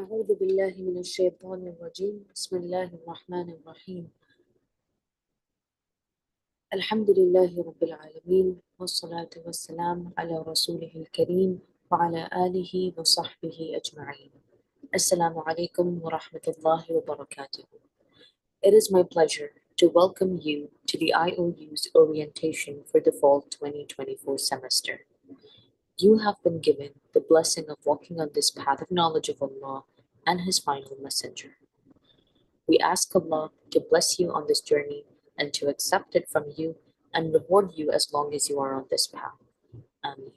أعوذ بالله من الشيطان الرجيم بسم الله الرحمن الرحيم الحمد لله رب العالمين والصلاة والسلام على رسوله الكريم وعلى آله وصحبه أجمعين. Assalamu alaikum wa rahmatullahi wa barakatuh. It is my pleasure to welcome you to the IOU's orientation for the fall 2024 semester. You have been given the blessing of walking on this path of knowledge of Allah and His final messenger. We ask Allah to bless you on this journey and to accept it from you and reward you as long as you are on this path. Ameen.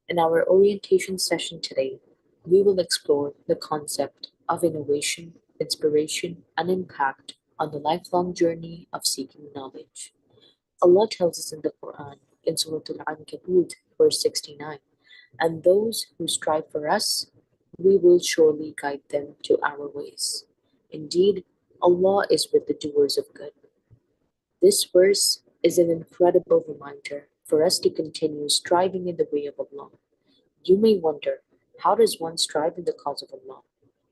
In our orientation session today, we will explore the concept of innovation, inspiration, and impact on the lifelong journey of seeking knowledge. Allah tells us in the Quran, in Surah Al-Ankabut, verse 69, "And those who strive for us, we will surely guide them to our ways. Indeed, Allah is with the doers of good." This verse is an incredible reminder for us to continue striving in the way of Allah. You may wonder, how does one strive in the cause of Allah?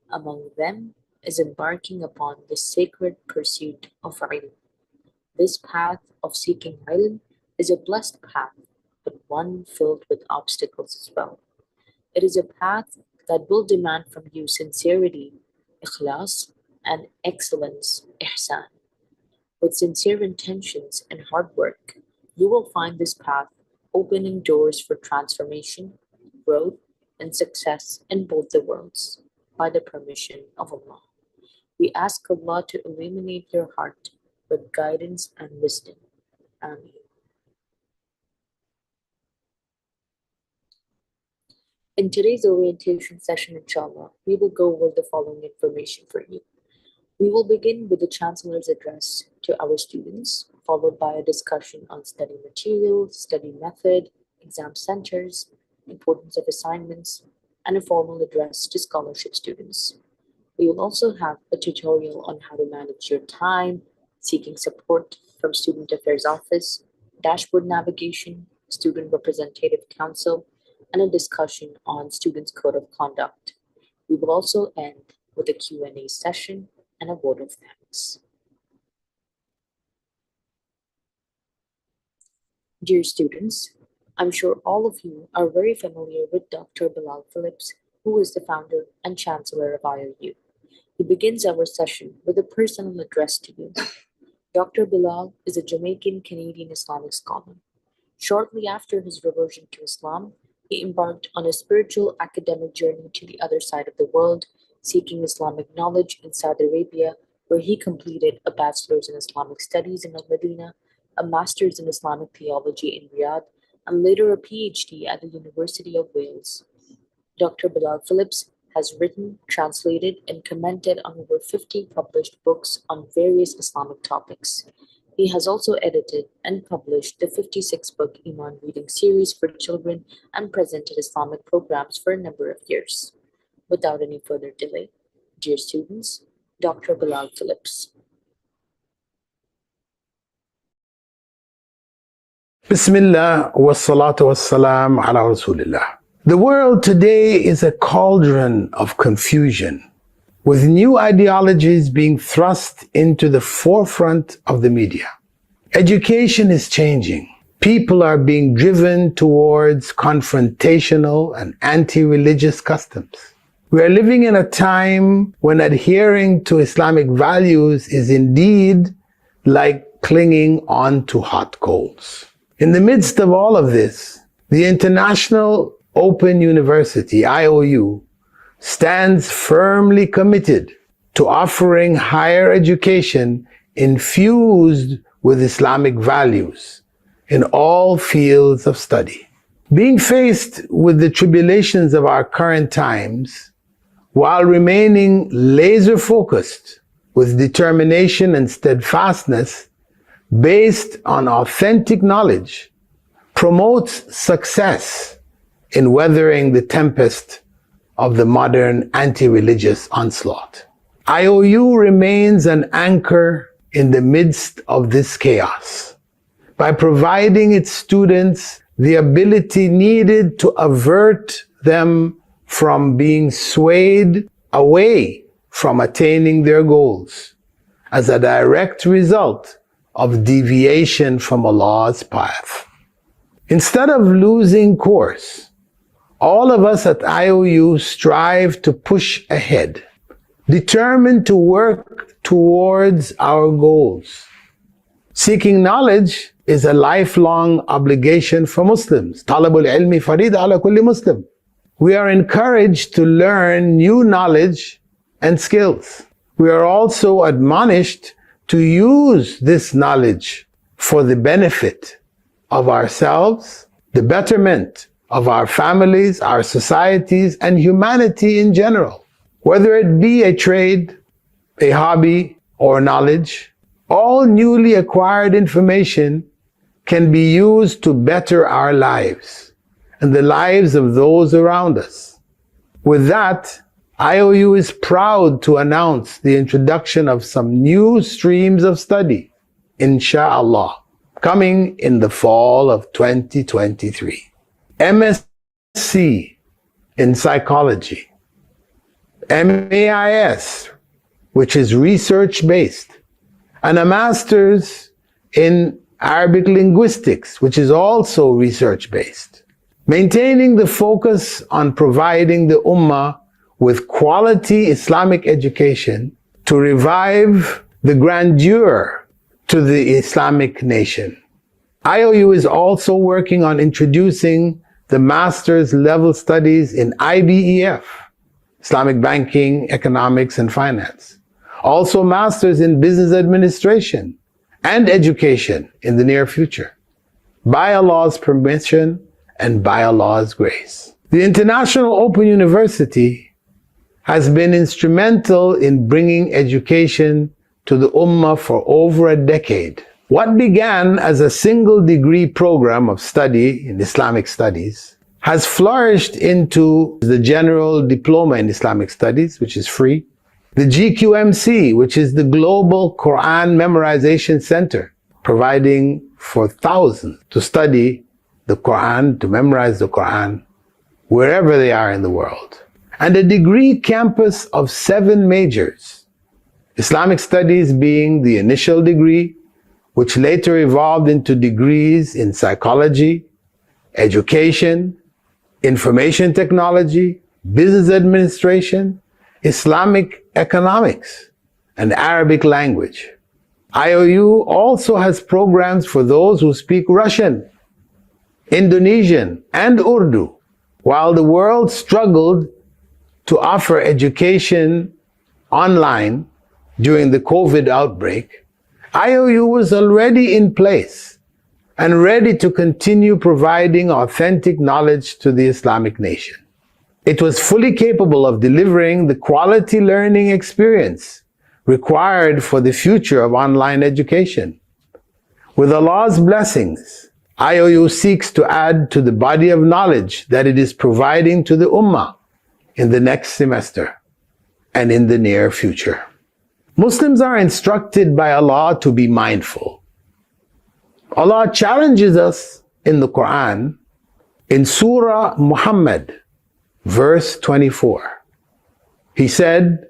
Among them is embarking upon the sacred pursuit of ilm. This path of seeking ilm is a blessed path, but one filled with obstacles as well. It is a path that will demand from you sincerity, ikhlas, and excellence, ihsan. With sincere intentions and hard work, you will find this path opening doors for transformation, growth, and success in both the worlds by the permission of Allah. We ask Allah to illuminate your heart with guidance and wisdom. Ameen. In today's orientation session, inshallah, we will go over the following information for you. We will begin with the Chancellor's address to our students, followed by a discussion on study material, study method, exam centers, importance of assignments, and a formal address to scholarship students. We will also have a tutorial on how to manage your time, seeking support from Student Affairs Office, dashboard navigation, Student Representative Council, and a discussion on Students' Code of Conduct. We will also end with a Q&A session and a vote of thanks. Dear students, I'm sure all of you are very familiar with Dr. Bilal Phillips, who is the founder and chancellor of IOU. He begins our session with a personal address to you. Dr. Bilal is a Jamaican-Canadian Islamic scholar. Shortly after his reversion to Islam, he embarked on a spiritual academic journey to the other side of the world, seeking Islamic knowledge in Saudi Arabia, where he completed a bachelor's in Islamic studies in Al-Madinah, a master's in Islamic theology in Riyadh, and later a PhD at the University of Wales. Dr. Bilal Phillips has written, translated, and commented on over 50 published books on various Islamic topics. He has also edited and published the 56-book Iman reading series for children and presented Islamic programs for a number of years. Without any further delay, dear students, Dr. Bilal Phillips. Bismillah wa salatu wa salam ala Rasulillah. The world today is a cauldron of confusion, with new ideologies being thrust into the forefront of the media. Education is changing. People are being driven towards confrontational and anti-religious customs. We are living in a time when adhering to Islamic values is indeed like clinging on to hot coals. In the midst of all of this, the International Open University, IOU, stands firmly committed to offering higher education infused with Islamic values in all fields of study. Being faced with the tribulations of our current times, while remaining laser focused with determination and steadfastness based on authentic knowledge, promotes success in weathering the tempest of the modern anti-religious onslaught. IOU remains an anchor in the midst of this chaos by providing its students the ability needed to avert them from being swayed away from attaining their goals as a direct result of deviation from Allah's path. Instead of losing course, all of us at IOU strive to push ahead, determined to work towards our goals. Seeking knowledge is a lifelong obligation for Muslims. Talabul ilmi farida ala kulli Muslim. We are encouraged to learn new knowledge and skills. We are also admonished to use this knowledge for the benefit of ourselves, the betterment of our families, our societies, and humanity in general. Whether it be a trade, a hobby, or knowledge, all newly acquired information can be used to better our lives and the lives of those around us. With that, IOU is proud to announce the introduction of some new streams of study, insha'Allah, coming in the fall of 2023. MSc in Psychology, MAIS, which is research-based, and a Master's in Arabic Linguistics, which is also research-based. Maintaining the focus on providing the Ummah with quality Islamic education to revive the grandeur to the Islamic nation. IOU is also working on introducing the Master's level studies in IBEF, Islamic Banking, Economics, and Finance. Also Masters in Business Administration and Education in the near future, by Allah's permission and by Allah's grace. The International Open University has been instrumental in bringing education to the Ummah for over a decade. What began as a single degree program of study in Islamic studies has flourished into the General Diploma in Islamic Studies, which is free, the GQMC, which is the Global Quran Memorization Center, providing for thousands to study the Quran, to memorize the Quran, wherever they are in the world. And a degree campus of 7 majors, Islamic Studies being the initial degree, which later evolved into degrees in psychology, education, information technology, business administration, Islamic economics, and Arabic language. IOU also has programs for those who speak Russian, Indonesian, and Urdu. While the world struggled to offer education online during the COVID outbreak, IOU was already in place and ready to continue providing authentic knowledge to the Islamic nation. It was fully capable of delivering the quality learning experience required for the future of online education. With Allah's blessings, IOU seeks to add to the body of knowledge that it is providing to the Ummah in the next semester and in the near future. Muslims are instructed by Allah to be mindful. Allah challenges us in the Quran in Surah Muhammad, verse 24. He said,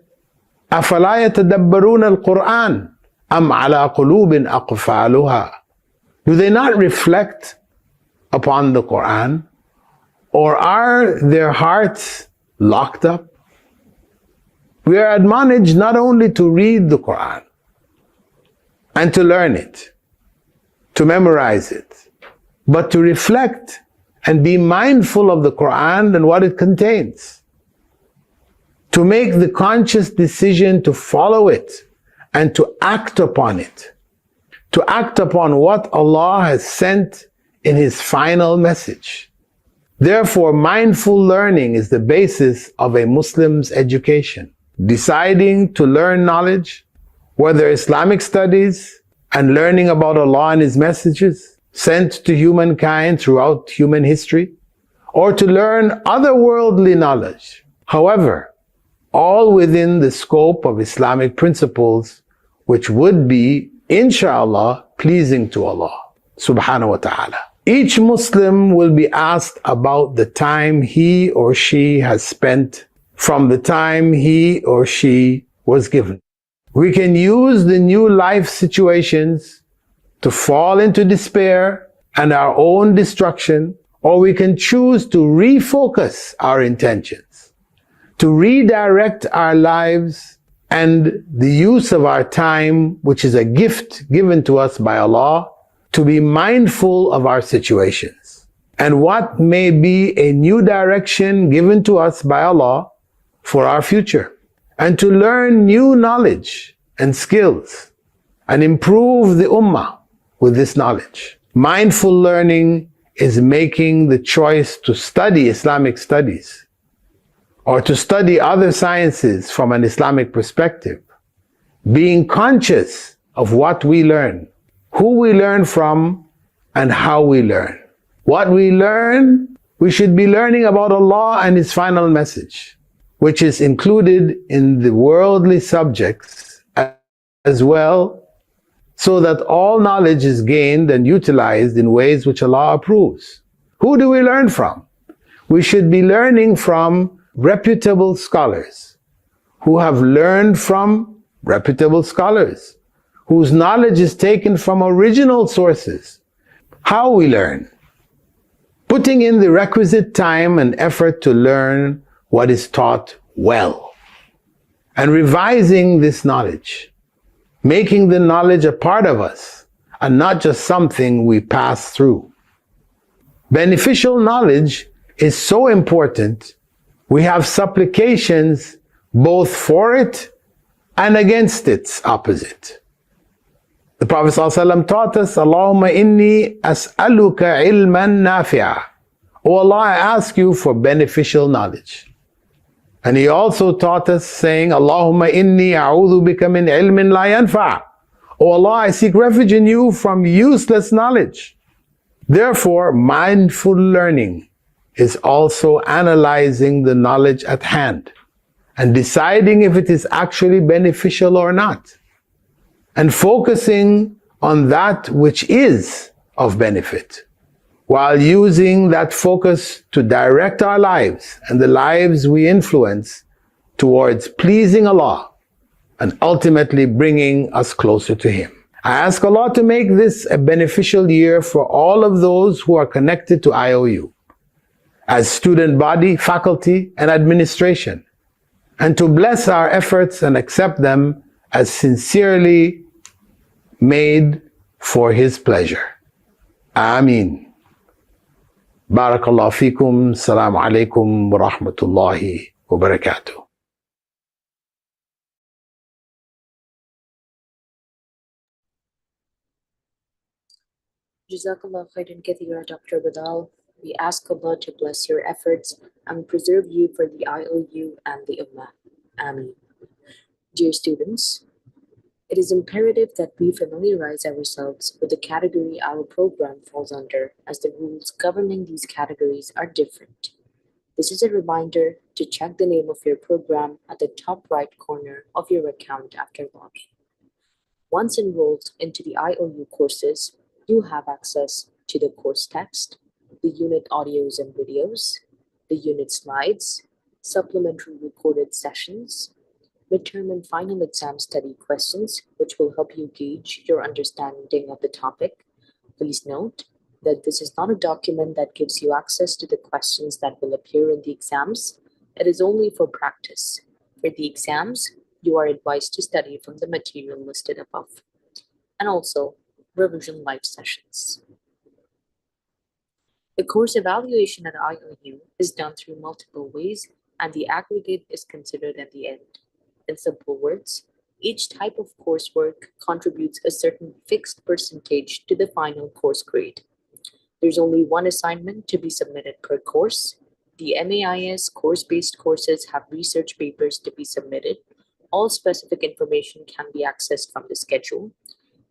أَفَلَا يَتَدَبَّرُونَ الْقُرْآنَ أَمْ عَلَى قُلُوبٍ أَقْفَالُهَا. Do they not reflect upon the Quran, or are their hearts locked up? We are admonished not only to read the Quran and to learn it, to memorize it, but to reflect and be mindful of the Quran and what it contains, to make the conscious decision to follow it and to act upon it, to act upon what Allah has sent in His final message. Therefore, mindful learning is the basis of a Muslim's education. Deciding to learn knowledge, whether Islamic studies and learning about Allah and His messages sent to humankind throughout human history, or to learn otherworldly knowledge. However, all within the scope of Islamic principles, which would be, inshallah, pleasing to Allah subhanahu wa ta'ala. Each Muslim will be asked about the time he or she has spent from the time he or she was given. We can use the new life situations to fall into despair and our own destruction, or we can choose to refocus our intentions, to redirect our lives and the use of our time, which is a gift given to us by Allah, to be mindful of our situations and what may be a new direction given to us by Allah for our future, and to learn new knowledge and skills and improve the ummah with this knowledge. Mindful learning is making the choice to study Islamic studies or to study other sciences from an Islamic perspective, being conscious of what we learn, who we learn from, and how we learn. What we learn, we should be learning about Allah and His final message, which is included in the worldly subjects as well, so that all knowledge is gained and utilized in ways which Allah approves. Who do we learn from? We should be learning from reputable scholars who have learned from reputable scholars, whose knowledge is taken from original sources. How we learn? Putting in the requisite time and effort to learn what is taught well, and revising this knowledge, making the knowledge a part of us and not just something we pass through. Beneficial knowledge is so important, we have supplications both for it and against its opposite. The Prophet ﷺ taught us, Allahumma inni as'aluka ilman nafi'a. Oh Allah, I ask you for beneficial knowledge. And he also taught us saying, Allahumma inni a'udhu bika min ilmin la yanfa'. Oh Allah, I seek refuge in you from useless knowledge. Therefore, mindful learning is also analyzing the knowledge at hand and deciding if it is actually beneficial or not, and focusing on that which is of benefit, while using that focus to direct our lives and the lives we influence towards pleasing Allah and ultimately bringing us closer to Him. I ask Allah to make this a beneficial year for all of those who are connected to IOU, as student body, faculty, and administration, and to bless our efforts and accept them as sincerely made for His pleasure. Ameen. Barakallahu feekum. Assalamu alaikum wa rahmatullahi wa barakatuh. Jazakallah khairan kathira, Dr. Badal. We ask Allah to bless your efforts and preserve you for the IOU and the Ummah. Ameen. Dear students, it is imperative that we familiarize ourselves with the category our program falls under, as the rules governing these categories are different. This is a reminder to check the name of your program at the top right corner of your account after login. Once enrolled into the IOU courses, you have access to the course text, the unit audios and videos, the unit slides, supplementary recorded sessions, midterm and final exam study questions, which will help you gauge your understanding of the topic. Please note that this is not a document that gives you access to the questions that will appear in the exams. It is only for practice. For the exams, you are advised to study from the material listed above, and also revision live sessions. The course evaluation at IOU is done through multiple ways, and the aggregate is considered at the end. In simple words, each type of coursework contributes a certain fixed percentage to the final course grade. There's only one assignment to be submitted per course. The MAIS course-based courses have research papers to be submitted. All specific information can be accessed from the schedule.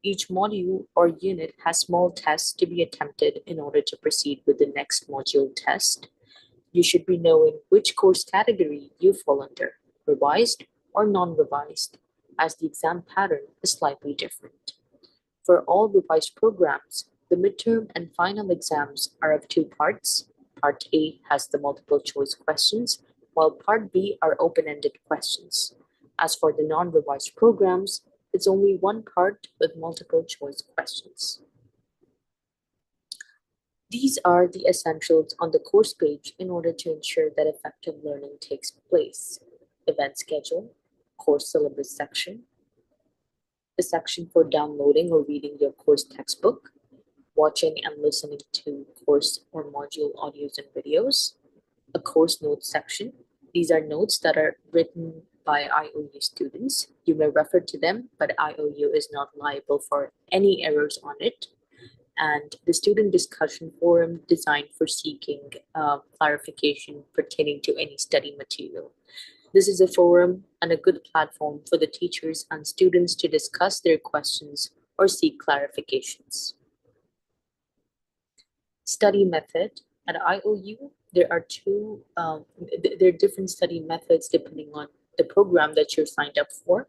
Each module or unit has small tests to be attempted in order to proceed with the next module test. You should be knowing which course category you fall under, revised or non-revised, as the exam pattern is slightly different. For all revised programs, the midterm and final exams are of two parts. Part A has the multiple choice questions, while Part B are open-ended questions. As for the non-revised programs, it's only one part with multiple choice questions. These are the essentials on the course page in order to ensure that effective learning takes place. Event schedule, course syllabus section, the section for downloading or reading your course textbook, watching and listening to course or module audios and videos, a course notes section. These are notes that are written by IOU students. You may refer to them, but IOU is not liable for any errors on it. And the student discussion forum designed for seeking clarification pertaining to any study material. This is a forum and a good platform for the teachers and students to discuss their questions or seek clarifications. Study method. At IOU, there are there are different study methods depending on the program that you're signed up for.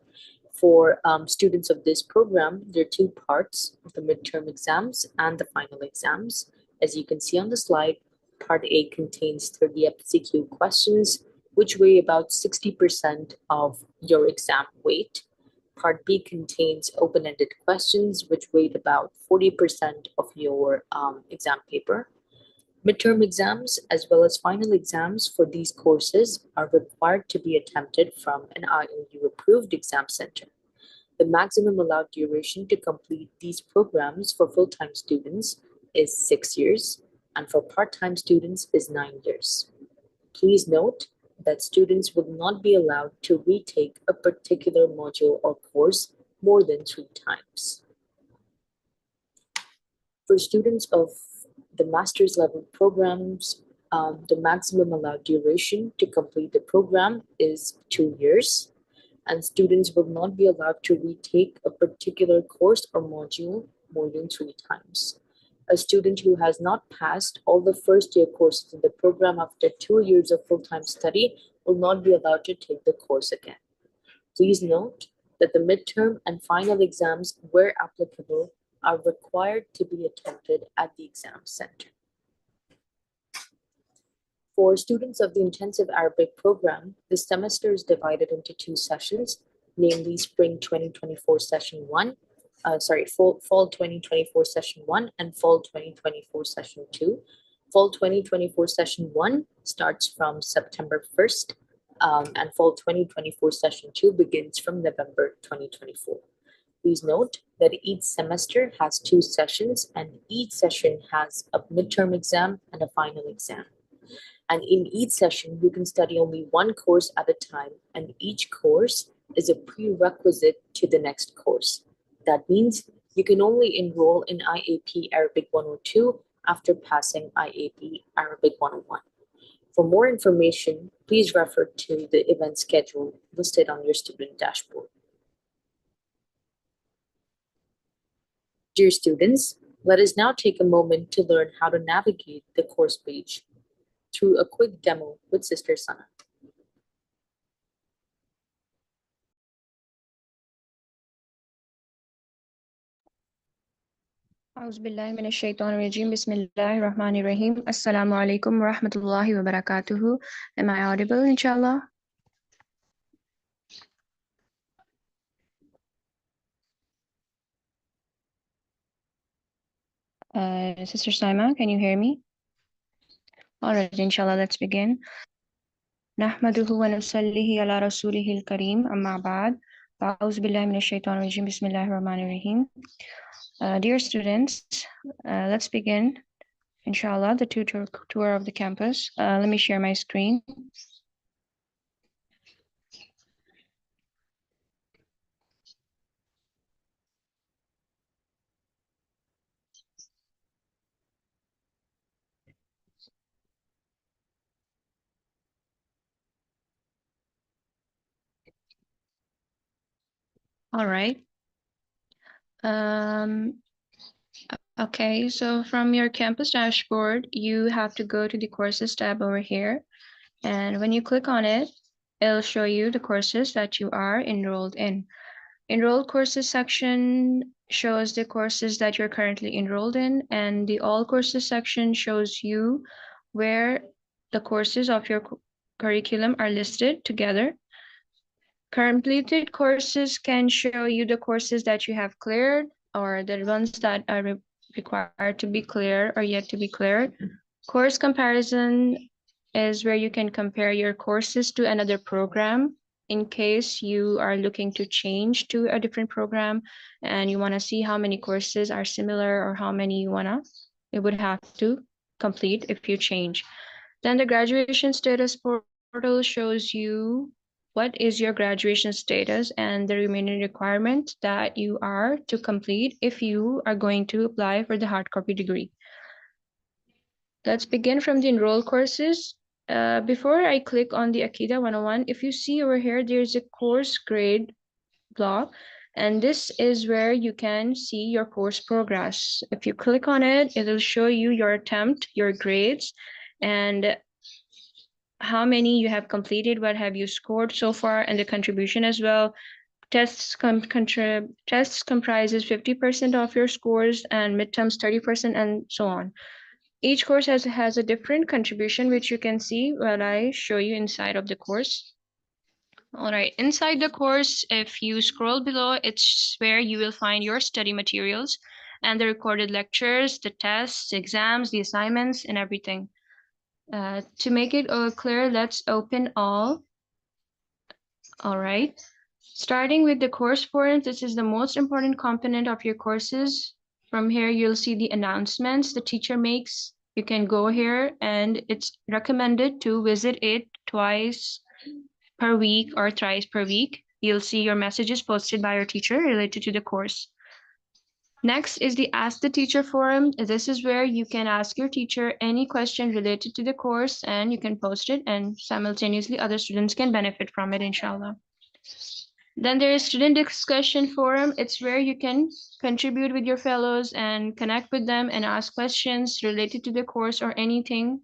For students of this program, there are two parts of the midterm exams and the final exams. As you can see on the slide, Part A contains 30 MCQ questions, which weigh about 60% of your exam weight. Part B contains open-ended questions, which weigh about 40% of your exam paper. Midterm exams as well as final exams for these courses are required to be attempted from an IOU-approved exam center. The maximum allowed duration to complete these programs for full-time students is 6 years, and for part-time students is 9 years. Please note that students will not be allowed to retake a particular module or course more than 3 times. For students of the master's level programs, the maximum allowed duration to complete the program is 2 years, and students will not be allowed to retake a particular course or module more than 3 times. A student who has not passed all the first-year courses in the program after 2 years of full-time study will not be allowed to take the course again. Please note that the midterm and final exams, where applicable, are required to be attempted at the exam center. For students of the intensive Arabic program, the semester is divided into 2 sessions, namely Spring 2024 Session 1, Fall 2024 Session 1 and Fall 2024 Session 2. Fall 2024 Session 1 starts from September 1st, and Fall 2024 Session 2 begins from November 2024. Please note that each semester has 2 sessions, and each session has a midterm exam and a final exam. And in each session, you can study only one course at a time, and each course is a prerequisite to the next course. That means you can only enroll in IAP Arabic 102 after passing IAP Arabic 101. For more information, please refer to the event schedule listed on your student dashboard. Dear students, let us now take a moment to learn how to navigate the course page through a quick demo with Sister Sana. أعوذ بالله من الشيطان الرجيم بسم الله الرحمن الرحيم السلام عليكم ورحمة الله وبركاته. Am I audible, inshallah? Sister Saima, can you hear me? All right, inshallah, let's begin. نحمده ونصلي على رسوله الكريم أما بعد أعوذ بالله من الشيطان الرجيم بسم الله الرحمن الرحيم. Dear students, let's begin, inshallah, the tour of the campus. Let me share my screen. All right. Okay, so from your campus dashboard, you have to go to the courses tab over here. And when you click on it, it'll show you the courses that you are enrolled in. Enrolled courses section shows the courses that you're currently enrolled in, and the all courses section shows you where the courses of your curriculum are listed together. Completed courses can show you the courses that you have cleared or the ones that are required to be cleared or yet to be cleared. Course comparison is where you can compare your courses to another program in case you are looking to change to a different program and you want to see how many courses are similar or how many you would have to complete if you change. Then the graduation status portal shows you what is your graduation status and the remaining requirement that you are to complete if you are going to apply for the hard copy degree. Let's begin from the enroll courses. Before I click on the Akida 101, if you see over here, there's a course grade block, and this is where you can see your course progress. If you click on it, it will show you your attempt, your grades, and how many you have completed, what have you scored so far, and the contribution as well. Tests comprises 50% of your scores and midterms 30% and so on. Each course has a different contribution, which you can see when I show you inside of the course. All right, inside the course, if you scroll below, it's where you will find your study materials and the recorded lectures, the tests, exams, the assignments, and everything. To make it clear, let's open all. All right. Starting with the course forums, this is the most important component of your courses. From here, you'll see the announcements the teacher makes. You can go here and it's recommended to visit it twice per week or thrice per week. You'll see your messages posted by your teacher related to the course. Next is the Ask the Teacher forum. This is where you can ask your teacher any question related to the course and you can post it and simultaneously other students can benefit from it, inshallah. Then there is Student Discussion Forum. It's where you can contribute with your fellows and connect with them and ask questions related to the course or anything.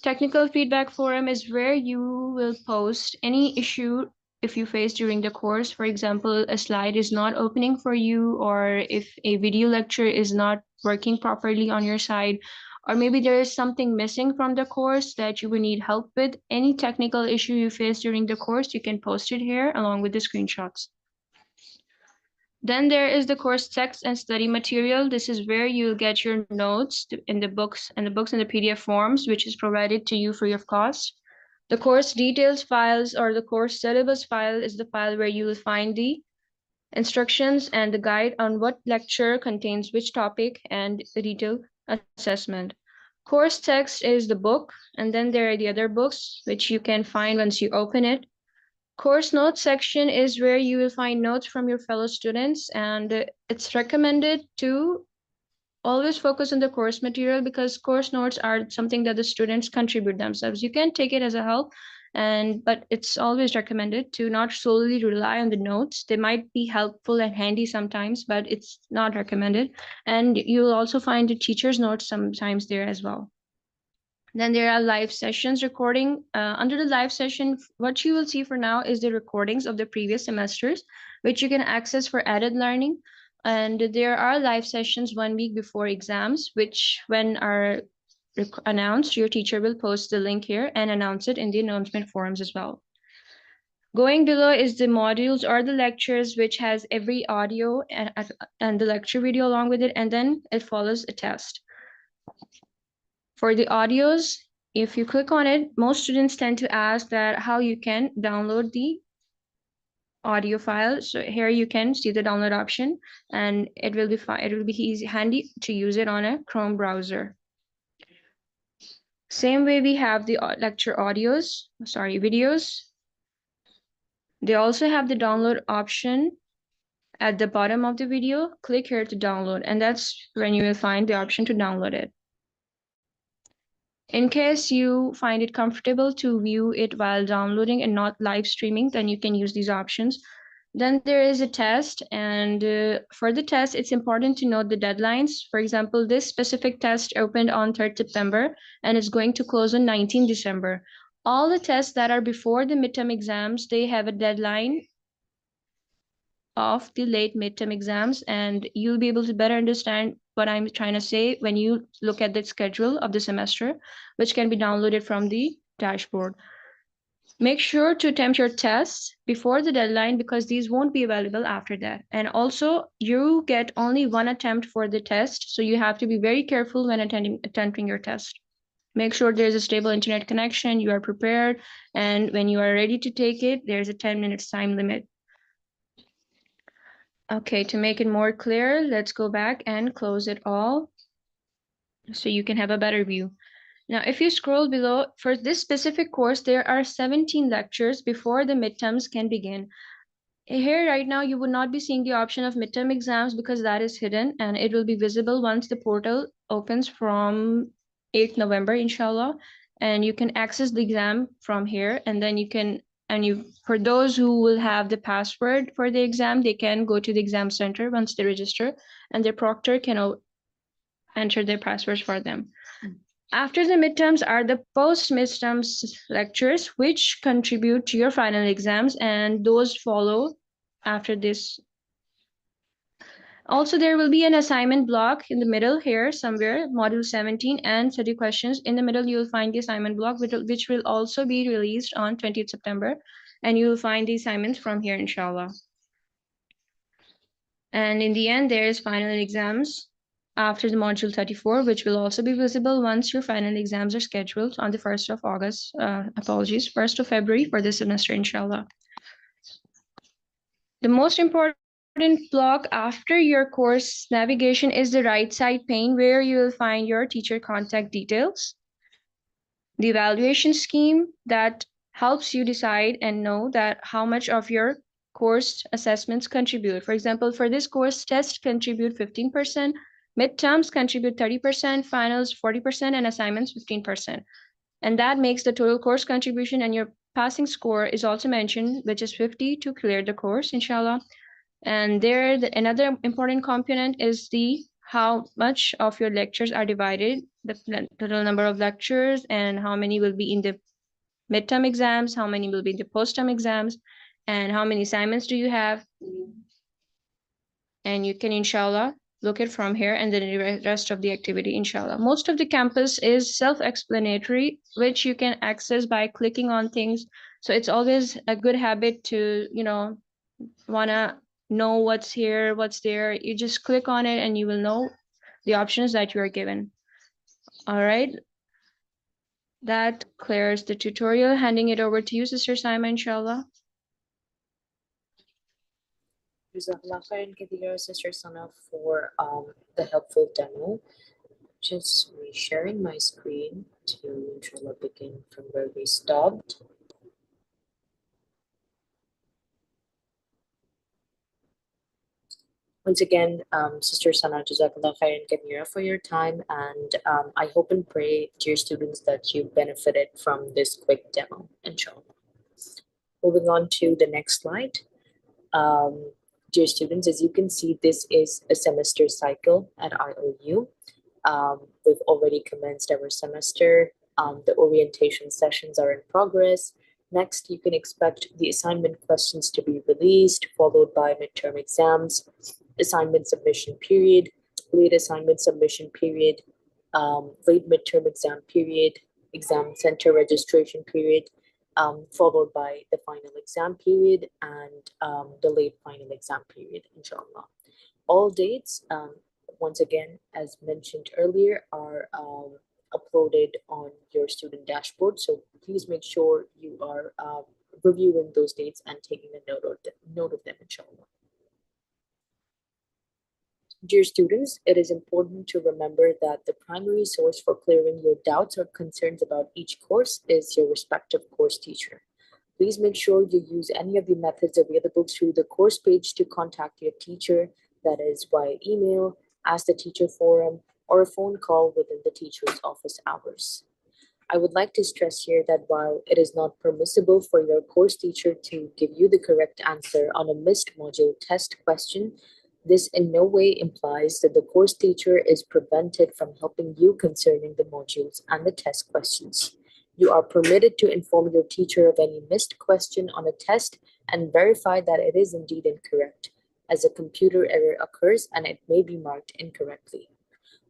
Technical Feedback Forum is where you will post any issue if you face during the course. For example, a slide is not opening for you, or if a video lecture is not working properly on your side, or maybe there is something missing from the course that you would need help with. Any technical issue you face during the course, you can post it here along with the screenshots. Then there is the course text and study material. This is where you'll get your notes in the books and the PDF forms, which is provided to you free of cost. The course details files or the course syllabus file is the file where you will find the instructions and the guide on what lecture contains which topic and the detailed assessment. Course text is the book, and then there are the other books, which you can find once you open it. Course notes section is where you will find notes from your fellow students, and it's recommended to always focus on the course material because course notes are something that the students contribute themselves. You can take it as a help, but it's always recommended to not solely rely on the notes. They might be helpful and handy sometimes, but it's not recommended. And you'll also find the teacher's notes sometimes there as well. Then there are live sessions recording. Under the live session, what you will see for now is the recordings of the previous semesters, which you can access for added learning. And there are live sessions 1 week before exams, which when are announced, your teacher will post the link here and announce it in the announcement forums as well. Going below is the modules or the lectures, which has every audio and the lecture video along with it, and then it follows a test. For the audios, if you click on it, most students tend to ask that how you can download the audio file. So here you can see the download option, and it will be fine. It will be easy, handy to use it on a Chrome browser. Same way we have the lecture videos. They also have the download option at the bottom of the video. Click here to download, and that's when you will find the option to download it. In case you find it comfortable to view it while downloading and not live streaming, then you can use these options. Then there is a test, and for the test, it's important to note the deadlines. For example, this specific test opened on 3rd September and is going to close on 19 December. All the tests that are before the midterm exams, they have a deadline of the late midterm exams, and you'll be able to better understand what I'm trying to say when you look at the schedule of the semester, which can be downloaded from the dashboard. Make sure to attempt your tests before the deadline because these won't be available after that. And also, you get only one attempt for the test, so you have to be very careful when attempting your test. Make sure there's a stable internet connection, you are prepared, and when you are ready to take it, there's a 10 minutes time limit. Okay, to make it more clear, let's go back and close it all so you can have a better view. Now, if you scroll below, for this specific course, there are 17 lectures before the midterms can begin. Here right now, you would not be seeing the option of midterm exams because that is hidden and it will be visible once the portal opens from 8th November, inshallah. And you can access the exam from here, and then you can, for those who will have the password for the exam, they can go to the exam center once they register, and their proctor can enter their passwords for them. After the midterms are the post-midterms lectures, which contribute to your final exams, and those follow after this. Also, there will be an assignment block in the middle here somewhere, module 17 and 30 questions. In the middle, you'll find the assignment block, which will also be released on 20th September. And you'll find the assignments from here, inshallah. And in the end, there's final exams after the module 34, which will also be visible once your final exams are scheduled on the 1st of August, 1st of February for this semester, inshallah. The most important block after your course navigation is the right side pane where you will find your teacher contact details, the evaluation scheme that helps you decide and know that how much of your course assessments contribute. For example, for this course, tests contribute 15%, midterms contribute 30%, finals 40%, and assignments 15%. And that makes the total course contribution, and your passing score is also mentioned, which is 50 to clear the course, inshallah. And there, another important component is the how much of your lectures are divided, the total number of lectures, and how many will be in the midterm exams, how many will be in the post-term exams, and how many assignments do you have. And you can, inshallah, look it from here, and then the rest of the activity, inshallah. Most of the campus is self-explanatory, which you can access by clicking on things. So it's always a good habit to, wanna know what's here, what's there. You just click on it and you will know the options that you are given. All right. That clears the tutorial. Handing it over to you, Sister Saima, inshallah. Jazakallah khairan kathira, Sister Sana, for the helpful demo. Just resharing my screen to inshallah begin from where we stopped. Once again, Sister Sana, Jazakallah khairan kathira for your time, and I hope and pray, dear students, that you benefited from this quick demo, inshallah. Moving on to the next slide. Dear students, as you can see, this is a semester cycle at IOU. We've already commenced our semester. The orientation sessions are in progress. Next, you can expect the assignment questions to be released, followed by midterm exams, assignment submission period, late assignment submission period, late midterm exam period, exam center registration period, followed by the final exam period and the late final exam period, inshallah. All dates, once again, as mentioned earlier, are uploaded on your student dashboard. So please make sure you are reviewing those dates and taking a note of them, inshallah. Dear students, it is important to remember that the primary source for clearing your doubts or concerns about each course is your respective course teacher. Please make sure you use any of the methods available through the course page to contact your teacher, that is via email, Ask the Teacher forum, or a phone call within the teacher's office hours. I would like to stress here that while it is not permissible for your course teacher to give you the correct answer on a missed module test question, this in no way implies that the course teacher is prevented from helping you concerning the modules and the test questions. You are permitted to inform your teacher of any missed question on a test and verify that it is indeed incorrect, as a computer error occurs and it may be marked incorrectly.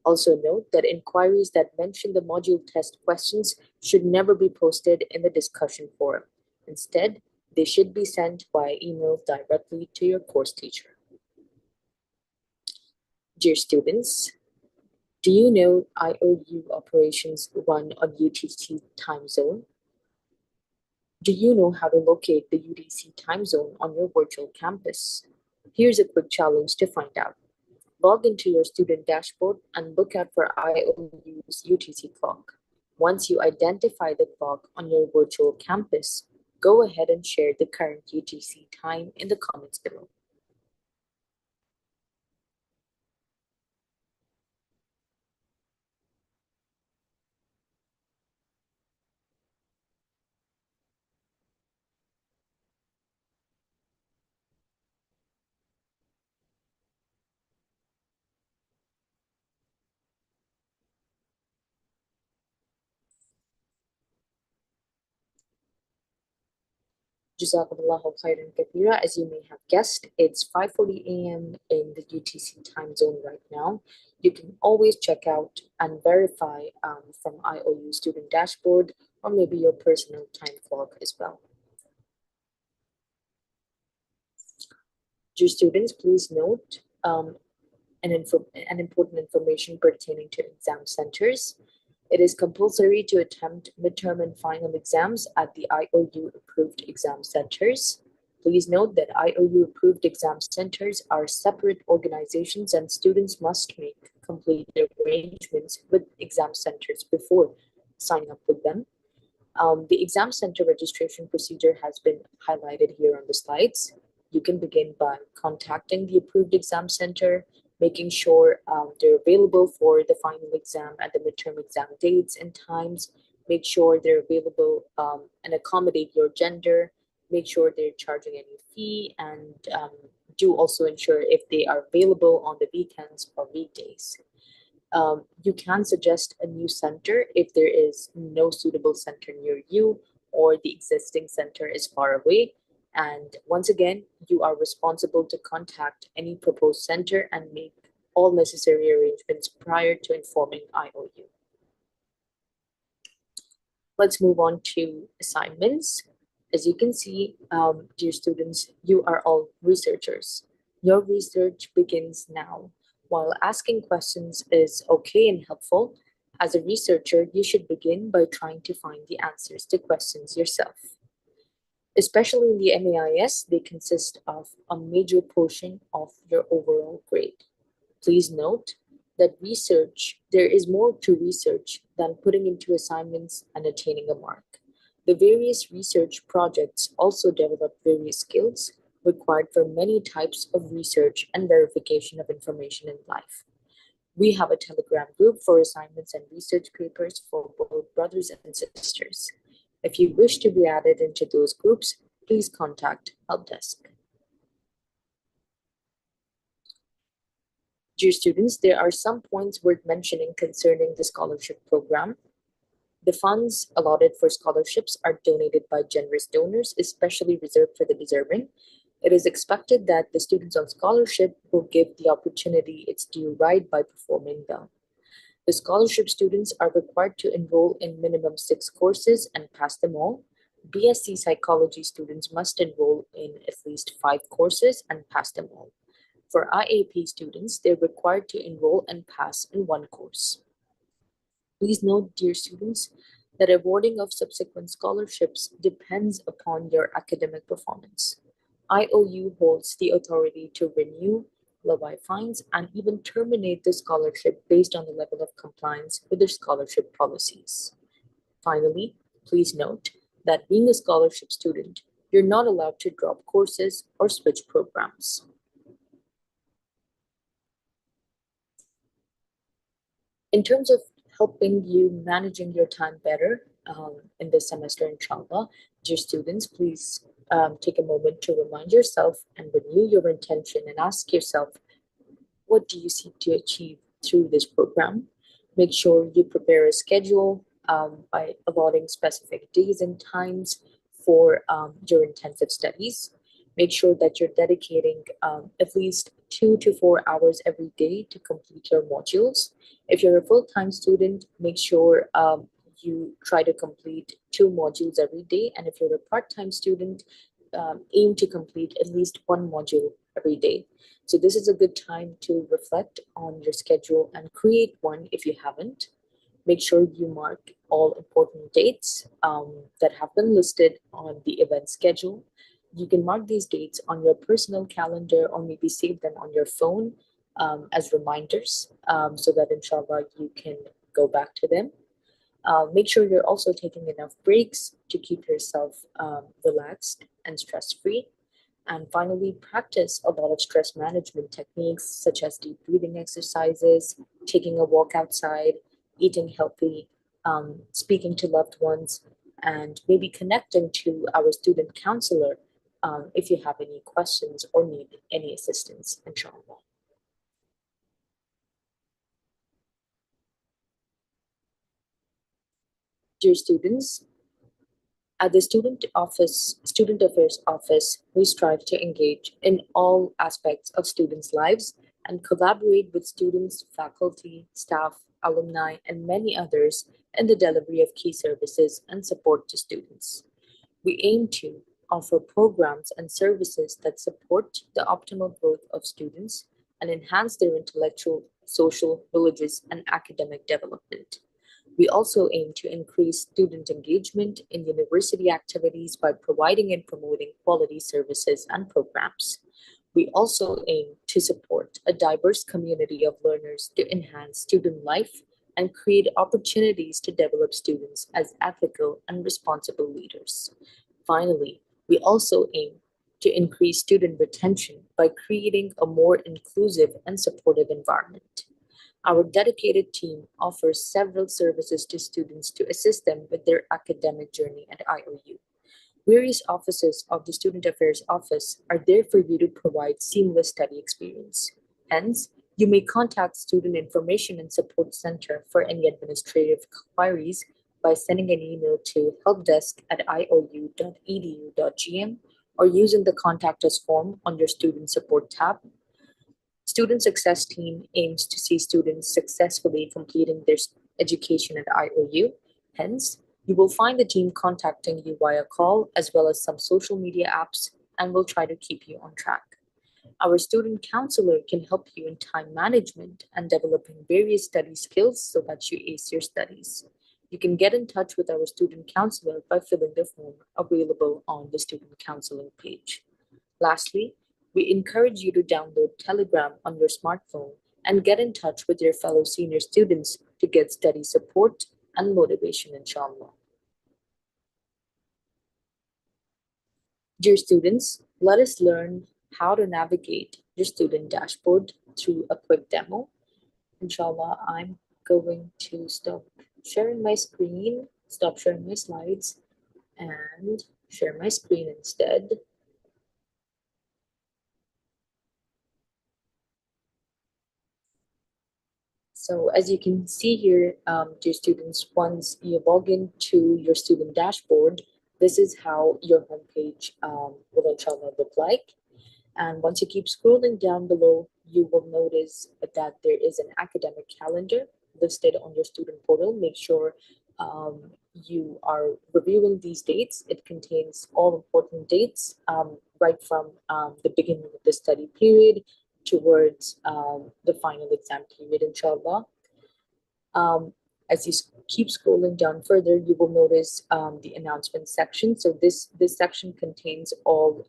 Also note that inquiries that mention the module test questions should never be posted in the discussion forum. Instead, they should be sent via email directly to your course teacher. Dear students, do you know IOU operations run on UTC time zone? Do you know how to locate the UTC time zone on your virtual campus? Here's a quick challenge to find out. Log into your student dashboard and look out for IOU's UTC clock. Once you identify the clock on your virtual campus, go ahead and share the current UTC time in the comments below. Jazakumullahu khairan kathira. As you may have guessed, it's 5:40 a.m. in the UTC time zone right now. You can always check out and verify from IOU student dashboard or maybe your personal time clock as well. Dear students, please note an important information pertaining to exam centers. It is compulsory to attempt midterm and final exams at the IOU approved exam centers. Please note that IOU approved exam centers are separate organizations and students must make complete arrangements with exam centers before signing up with them. The exam center registration procedure has been highlighted here on the slides. You can begin by contacting the approved exam center, making sure they're available for the final exam and the midterm exam dates and times. Make sure they're available and accommodate your gender. Make sure they're charging any fee, and do also ensure if they are available on the weekends or weekdays. You can suggest a new center if there is no suitable center near you or the existing center is far away. And once again, you are responsible to contact any proposed center and make all necessary arrangements prior to informing IOU. Let's move on to assignments. As you can see, dear students, you are all researchers. Your research begins now. While asking questions is okay and helpful, as a researcher, you should begin by trying to find the answers to questions yourself. Especially in the MAIS, they consist of a major portion of your overall grade. Please note that there is more to research than putting into assignments and attaining a mark. The various research projects also develop various skills required for many types of research and verification of information in life. We have a Telegram group for assignments and research papers for both brothers and sisters. If you wish to be added into those groups, please contact Help Desk. Dear students, there are some points worth mentioning concerning the scholarship program. The funds allotted for scholarships are donated by generous donors, especially reserved for the deserving. It is expected that the students on scholarship will give the opportunity its due right by performing well. The scholarship students are required to enroll in minimum 6 courses and pass them all. BSc psychology students must enroll in at least 5 courses and pass them all. For IAP students, they're required to enroll and pass in 1 course. Please note, dear students, that awarding of subsequent scholarships depends upon your academic performance. IOU holds the authority to renew, levy fines, and even terminate the scholarship based on the level of compliance with their scholarship policies. Finally, please note that being a scholarship student, you're not allowed to drop courses or switch programs. In terms of helping you managing your time better in this semester, inshallah, dear students, please take a moment to remind yourself and renew your intention and ask yourself, what do you seek to achieve through this program? Make sure you prepare a schedule by allotting specific days and times for your intensive studies. Make sure that you're dedicating at least 2 to 4 hours every day to complete your modules. If you're a full-time student, make sure you try to complete 2 modules every day. And if you're a part-time student, aim to complete at least 1 module every day. So this is a good time to reflect on your schedule and create one if you haven't. Make sure you mark all important dates that have been listed on the event schedule. You can mark these dates on your personal calendar or maybe save them on your phone as reminders so that inshallah you can go back to them. Make sure you're also taking enough breaks to keep yourself relaxed and stress-free. And finally, practice a lot of stress management techniques such as deep breathing exercises, taking a walk outside, eating healthy, speaking to loved ones, and maybe connecting to our student counselor if you have any questions or need any assistance, inshallah. Dear students, at the Student Affairs Office, we strive to engage in all aspects of students' lives and collaborate with students, faculty, staff, alumni, and many others in the delivery of key services and support to students. We aim to offer programs and services that support the optimal growth of students and enhance their intellectual, social, religious, and academic development. We also aim to increase student engagement in university activities by providing and promoting quality services and programs. We also aim to support a diverse community of learners to enhance student life and create opportunities to develop students as ethical and responsible leaders. Finally, we also aim to increase student retention by creating a more inclusive and supportive environment. Our dedicated team offers several services to students to assist them with their academic journey at IOU. Various offices of the Student Affairs Office are there for you to provide seamless study experience. Hence, you may contact Student Information and Support Center for any administrative queries by sending an email to helpdesk@iou.edu.gm or using the Contact Us form on your Student Support tab. Student Success Team aims to see students successfully completing their education at IOU. Hence, you will find the team contacting you via call as well as some social media apps and will try to keep you on track. Our student counselor can help you in time management and developing various study skills so that you ace your studies. You can get in touch with our student counselor by filling the form available on the student counselor page. Lastly, we encourage you to download Telegram on your smartphone and get in touch with your fellow senior students to get study support and motivation, inshallah. Dear students, let us learn how to navigate your student dashboard through a quick demo. Inshallah, I'm going to stop sharing my slides, and share my screen instead. So as you can see here, dear students, once you log into your student dashboard, this is how your homepage will inshallah look like. And once you keep scrolling down below, you will notice that there is an academic calendar listed on your student portal. Make sure you are reviewing these dates. It contains all important dates right from the beginning of the study period towards the final exam period, inshallah. As you keep scrolling down further, you will notice the announcement section. So this section contains all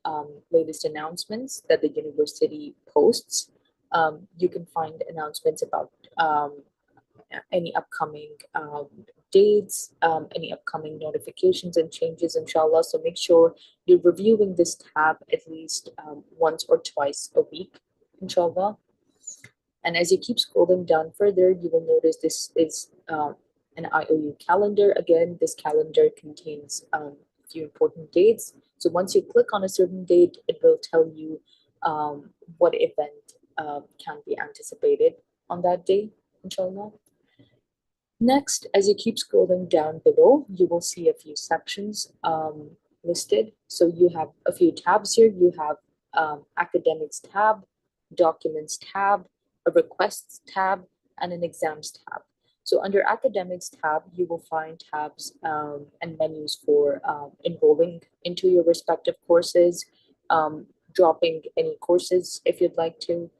latest announcements that the university posts. You can find announcements about any upcoming dates, any upcoming notifications and changes, inshallah. So make sure you're reviewing this tab at least once or twice a week, inshallah. And as you keep scrolling down further, you will notice this is an IOU calendar. Again, this calendar contains a few important dates. So once you click on a certain date, it will tell you what event can be anticipated on that day, inshallah. Next, as you keep scrolling down below, you will see a few sections listed. So you have a few tabs here. You have academics tab, documents tab, a requests tab, and an exams tab. So under academics tab, you will find tabs and menus for enrolling into your respective courses, dropping any courses if you'd like to,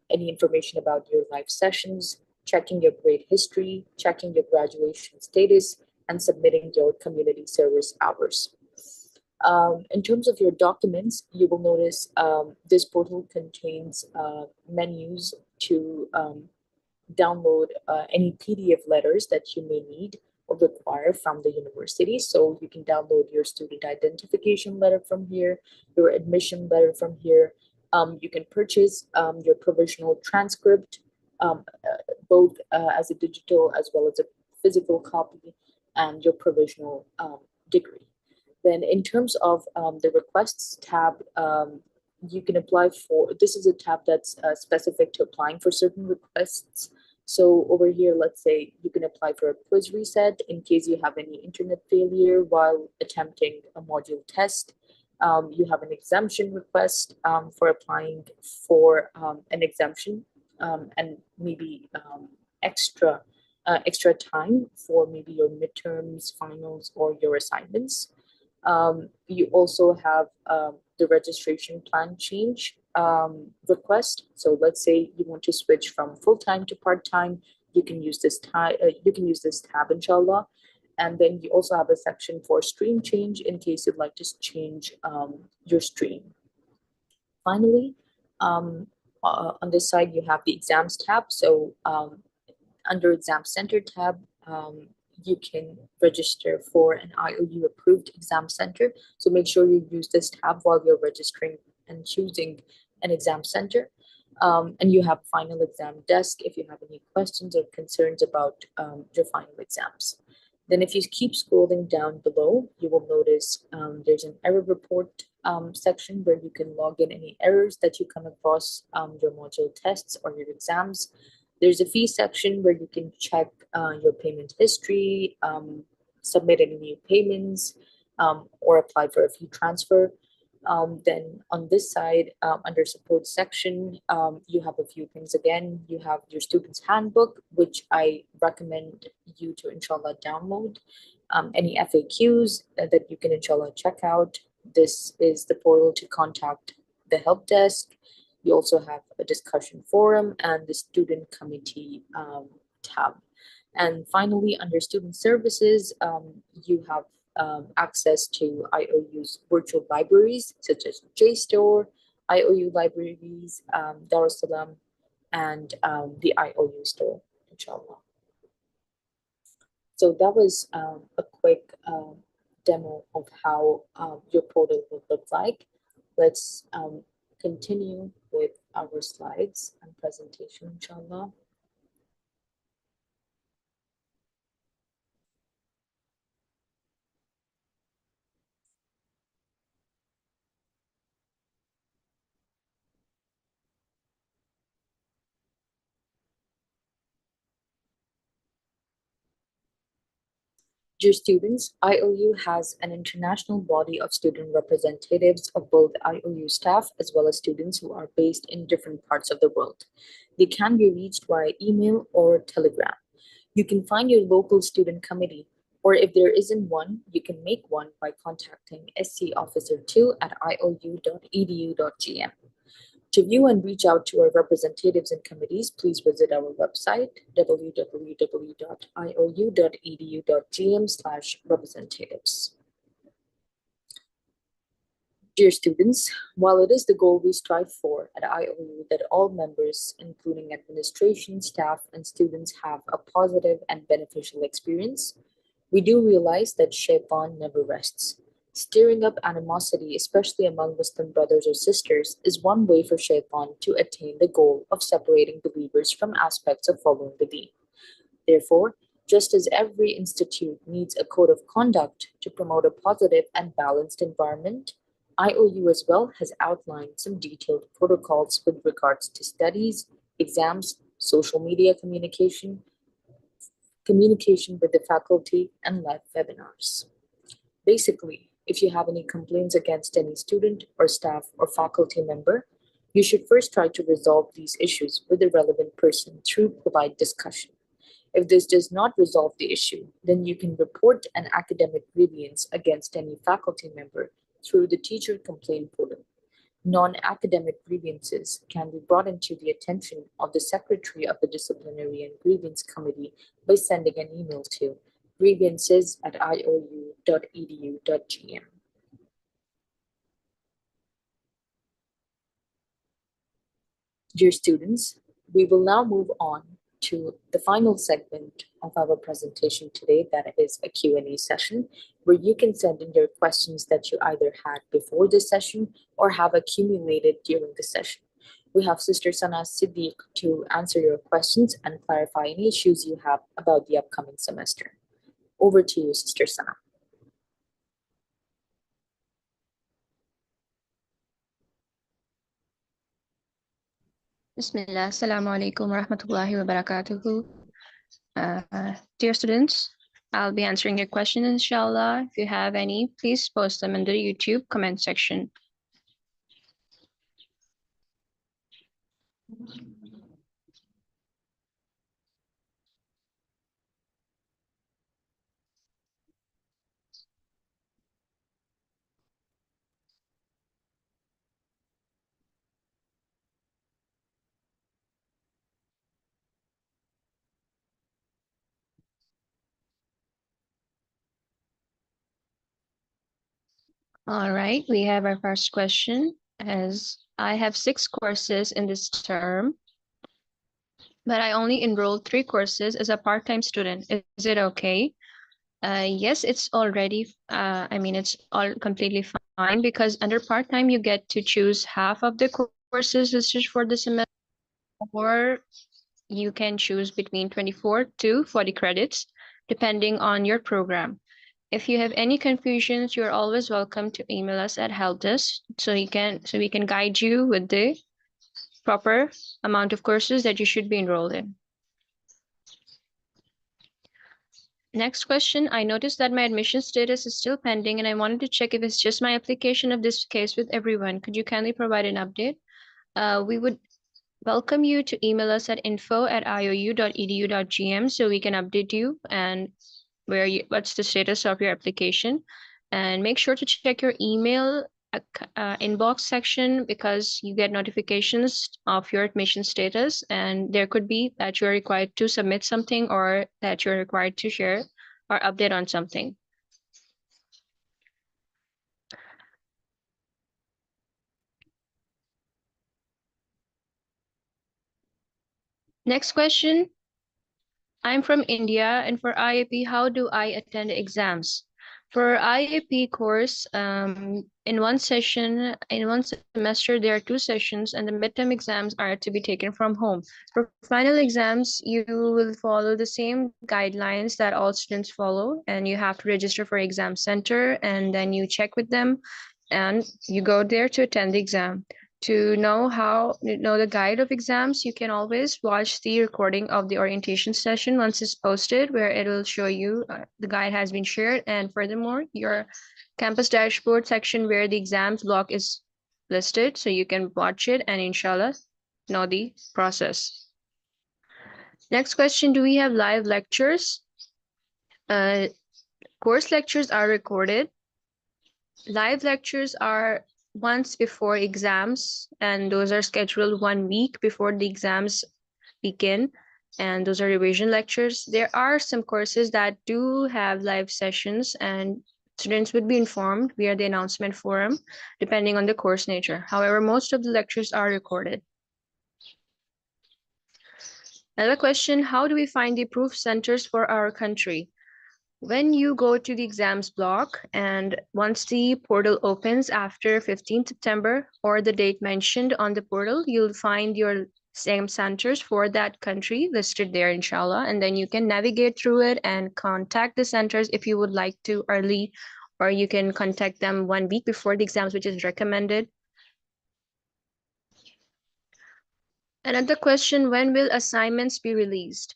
any information about your live sessions, checking your grade history, checking your graduation status, and submitting your community service hours. In terms of your documents, you will notice this portal contains menus to download any PDF letters that you may need or require from the university. So you can download your student identification letter from here, your admission letter from here. You can purchase your provisional transcript, both as a digital as well as a physical copy, and your provisional degree. Then in terms of the requests tab, you can apply for, this is a tab that's specific to applying for certain requests. So over here, let's say you can apply for a quiz reset in case you have any internet failure while attempting a module test. You have an exemption request for applying for an exemption and maybe extra time for maybe your midterms, finals, or your assignments. You also have the registration plan change request. So let's say you want to switch from full-time to part-time, you can use this tab, inshallah. And then you also have a section for stream change in case you'd like to change your stream. Finally, on this side, you have the exams tab. So under exam center tab, you can register for an IOU approved exam center. So make sure you use this tab while you're registering and choosing an exam center. And you have final exam desk if you have any questions or concerns about your final exams. Then if you keep scrolling down below, you will notice there's an error report section where you can log in any errors that you come across your module tests or your exams. There's a fee section where you can check your payment history, submit any new payments, or apply for a fee transfer. Then on this side, under support section, you have a few things again. You have your student's handbook, which I recommend you to inshallah download. Any FAQs that you can inshallah check out. This is the portal to contact the help desk. You also have a discussion forum and the student committee tab. And finally, under student services, you have access to IOU's virtual libraries, such as JSTOR, IOU libraries, Darussalam, and the IOU store, inshallah. So that was a quick demo of how your portal would look like. Let's continue with our slides and presentation, inshallah. Dear students, IOU has an international body of student representatives of both IOU staff as well as students who are based in different parts of the world. They can be reached via email or telegram. You can find your local student committee, or if there isn't one, you can make one by contacting SC Officer 2 at iou.edu.gm. To view and reach out to our representatives and committees, please visit our website, www.iou.edu.gm/representatives. Dear students, while it is the goal we strive for at IOU that all members, including administration, staff, and students, have a positive and beneficial experience, we do realize that Shaitan never rests. Stirring up animosity, especially among Muslim brothers or sisters, is one way for Shaitan to attain the goal of separating believers from aspects of following the Deen. Therefore, just as every institute needs a code of conduct to promote a positive and balanced environment, IOU as well has outlined some detailed protocols with regards to studies, exams, social media communication with the faculty, and live webinars. Basically, if you have any complaints against any student or staff or faculty member, you should first try to resolve these issues with the relevant person through polite discussion. If this does not resolve the issue, then you can report an academic grievance against any faculty member through the teacher complaint portal. Non-academic grievances can be brought into the attention of the Secretary of the Disciplinary and Grievance Committee by sending an email to grievances@iou.edu.gm. Dear students, we will now move on to the final segment of our presentation today, that is a Q&A session, where you can send in your questions that you either had before this session or have accumulated during the session. We have Sister Sana Siddiq to answer your questions and clarify any issues you have about the upcoming semester. Over to you, Sister Sana. Bismillah, Assalamu alaikum wa rahmatullahi wa barakatuhu. Dear students, I'll be answering your questions, inshallah. If you have any, please post them in the YouTube comment section. All right, we have our first question. As I have 6 courses in this term, but I only enrolled 3 courses as a part-time student. Is it okay? Yes, it's already, it's all completely fine, because under part-time, you get to choose half of the courses listed for the semester, or you can choose between 24 to 40 credits, depending on your program. If you have any confusions, you're always welcome to email us at helpdesk, so we can guide you with the proper amount of courses that you should be enrolled in. Next question. I noticed that my admission status is still pending, and I wanted to check if it's just my application of this case with everyone. Could you kindly provide an update? We would welcome you to email us at info@iou.edu.gm so we can update you and what's the status of your application. And make sure to check your email inbox section, because you get notifications of your admission status, and there could be that you're required to submit something or that you're required to share or update on something. Next question. I'm from India, and for IAP, how do I attend exams? For IAP course, in one semester, there are 2 sessions, and the midterm exams are to be taken from home. For final exams, you will follow the same guidelines that all students follow, and you have to register for exam center, and then you check with them, and you go there to attend the exam. To know the guide of exams, you can always watch the recording of the orientation session once it's posted, where it will show you the guide has been shared. And furthermore, your campus dashboard section where the exams block is listed, so you can watch it and inshallah know the process. Next question, do we have live lectures? Course lectures are recorded. Live lectures are once before exams, and those are scheduled 1 week before the exams begin, and those are revision lectures. There are some courses that do have live sessions, and students would be informed via the announcement forum, depending on the course nature. However, most of the lectures are recorded. Another question, how do we find the approved centers for our country? When you go to the exams block, and once the portal opens after 15th September or the date mentioned on the portal, you'll find your same centers for that country listed there, inshallah. And then you can navigate through it and contact the centers if you would like to early, or you can contact them 1 week before the exams, which is recommended. Another question, when will assignments be released?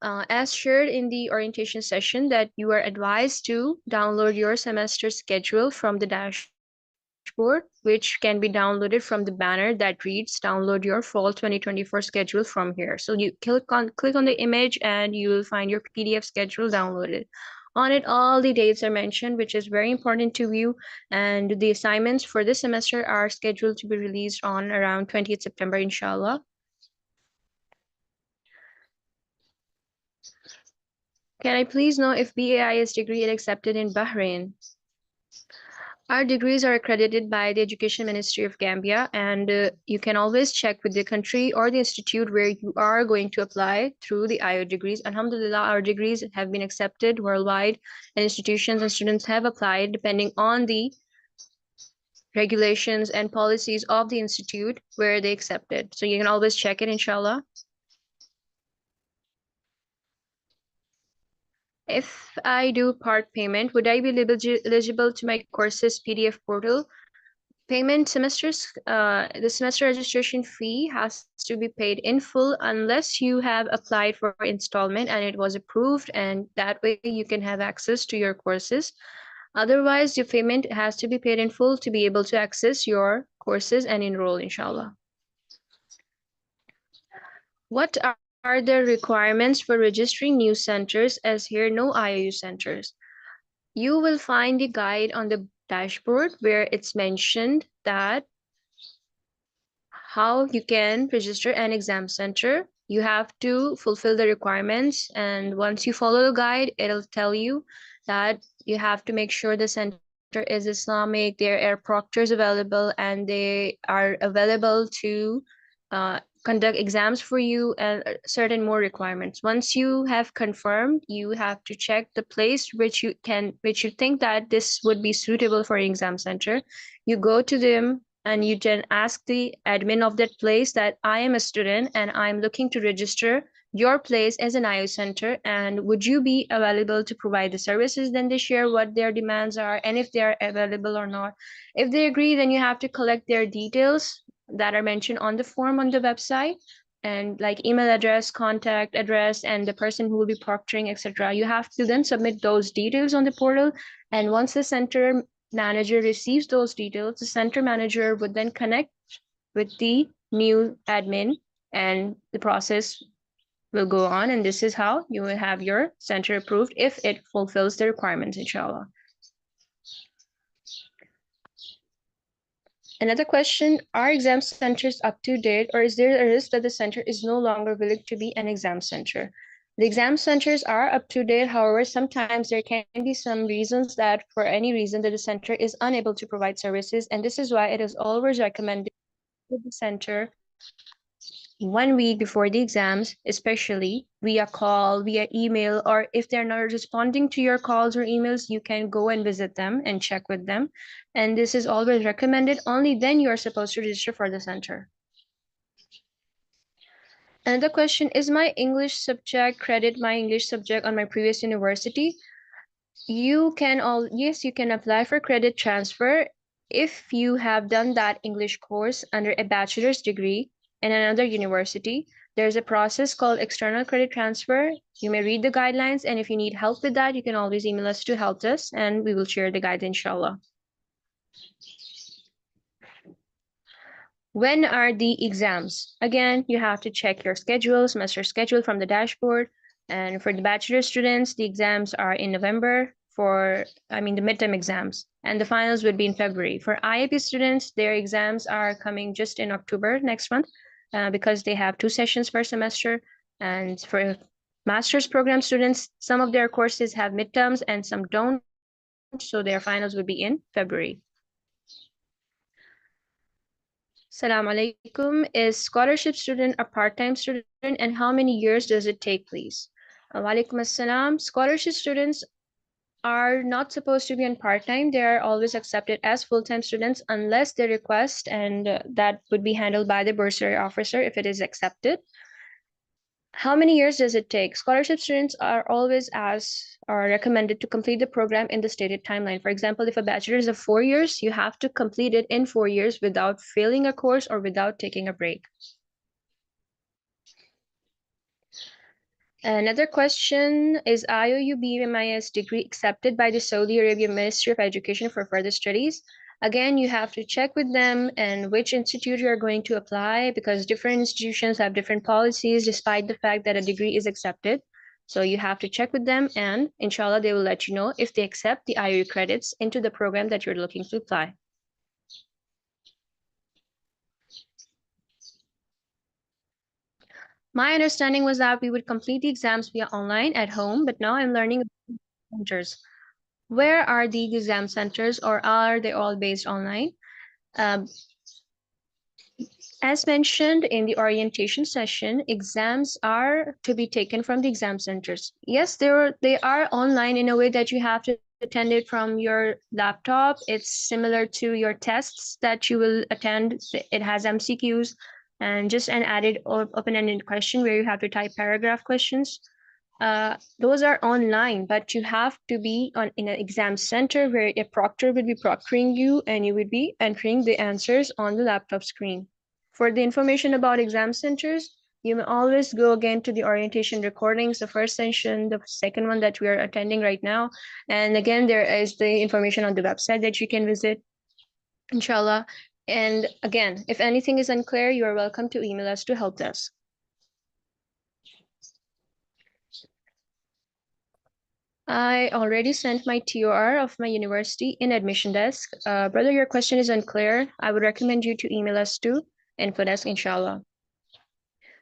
As shared in the orientation session, that you are advised to download your semester schedule from the dashboard dashboard, which can be downloaded from the banner that reads download your fall 2024 schedule from here. So you click on the image and you will find your PDF schedule downloaded. On it, all the dates are mentioned, which is very important to view. And the assignments for this semester are scheduled to be released on around 20th September, inshallah. Can I please know if BAIS degree is accepted in Bahrain? Our degrees are accredited by the Education Ministry of Gambia, and you can always check with the country or the institute where you are going to apply through the IO degrees. Alhamdulillah, our degrees have been accepted worldwide, and institutions and students have applied depending on the regulations and policies of the institute where they accepted. So you can always check it, inshallah. If I do part payment, would I be eligible to my courses PDF portal? Payment semesters, the semester registration fee has to be paid in full unless you have applied for installment and it was approved, and that way you can have access to your courses. Otherwise, your payment has to be paid in full to be able to access your courses and enroll, inshallah. What are the requirements for registering new centers, as here no IOU centers? You will find the guide on the dashboard where it's mentioned that how you can register an exam center. You have to fulfill the requirements, and once you follow the guide, it'll tell you that you have to make sure the center is Islamic, there are proctors available, and they are available to conduct exams for you, and certain more requirements. Once you have confirmed, you have to check the place which you think that this would be suitable for an exam center. You go to them and you can ask the admin of that place that I am a student and I'm looking to register your place as an IO center, and would you be available to provide the services? Then they share what their demands are and if they are available or not. If they agree, then you have to collect their details that are mentioned on the form on the website, and like email address, contact address, and the person who will be proctoring, etc. You have to then submit those details on the portal, and once the center manager receives those details, the center manager would then connect with the new admin and the process will go on, and this is how you will have your center approved if it fulfills the requirements, inshallah. Another question, are exam centers up to date, or is there a risk that the center is no longer willing to be an exam center? The exam centers are up to date. However, sometimes there can be some reasons that for any reason that the center is unable to provide services. And this is why it is always recommended to the center 1 week before the exams, especially via call, via email, or if they're not responding to your calls or emails, you can go and visit them and check with them. And this is always recommended. Only then you are supposed to register for the center. Another question, is my English subject credit my English subject on my previous university? You can yes, you can apply for credit transfer if you have done that English course under a bachelor's degree in another university. There's a process called external credit transfer. You may read the guidelines, and if you need help with that, you can always email us to help us, and we will share the guide, inshallah. When are the exams? Again, you have to check your schedule, semester schedule from the dashboard. And for the bachelor students, the exams are in November the midterm exams, and the finals would be in February. For IAP students, their exams are coming just in October next month because they have 2 sessions per semester. And for master's program students, some of their courses have midterms and some don't, so their finals would be in February. Assalamu alaikum. Is scholarship student a part-time student, and how many years does it take, please? Wa alaikum assalam. Scholarship students are not supposed to be on part-time. They are always accepted as full-time students unless they request, and that would be handled by the bursary officer if it is accepted. How many years does it take? Scholarship students are always recommended to complete the program in the stated timeline. For example, if a bachelor is of 4 years, you have to complete it in 4 years without failing a course or without taking a break. Another question, is IOU BMIS degree accepted by the Saudi Arabia Ministry of Education for further studies? Again, you have to check with them and which institute you're going to apply, because different institutions have different policies despite the fact that a degree is accepted. So you have to check with them, and inshallah, they will let you know if they accept the IU credits into the program that you're looking to apply. My understanding was that we would complete the exams via online at home, but now I'm learning about centers. Where are the exam centers, or are they all based online? As mentioned in the orientation session, exams are to be taken from the exam centers. Yes, they are online in a way that you have to attend it from your laptop. It's similar to your tests that you will attend. It has MCQs and just an added open-ended question where you have to type paragraph questions. Those are online, but you have to be in an exam center where a proctor will be proctoring you, and you would be entering the answers on the laptop screen. For the information about exam centers, you may always go again to the orientation recordings, the first session, the second one that we are attending right now. And again, there is the information on the website that you can visit, inshallah. And again, if anything is unclear, you are welcome to email us to help us. I already sent my TOR of my university in admission desk. Brother, your question is unclear. I would recommend you to email us to info desk, inshallah.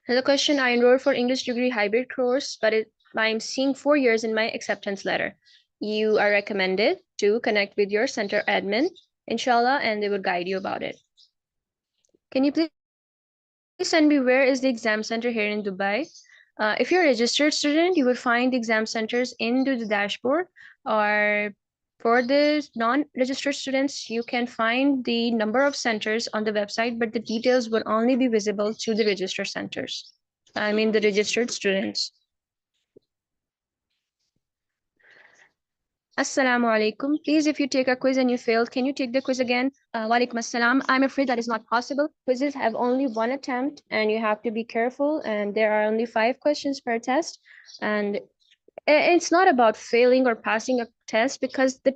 Another question, I enrolled for English degree hybrid course, but I'm seeing 4 years in my acceptance letter. You are recommended to connect with your center admin, inshallah, and they will guide you about it. Can you please send me where is the exam center here in Dubai? If you're a registered student, you will find the exam centers into the dashboard, or for the non-registered students, you can find the number of centers on the website, but the details will only be visible to the registered centers. I mean, the registered students. Assalamu alaikum. Please, if you take a quiz and you failed, can you take the quiz again? Walaikum assalam. I'm afraid that is not possible. Quizzes have only one attempt, and you have to be careful, and there are only 5 questions per test. And it's not about failing or passing a test, because the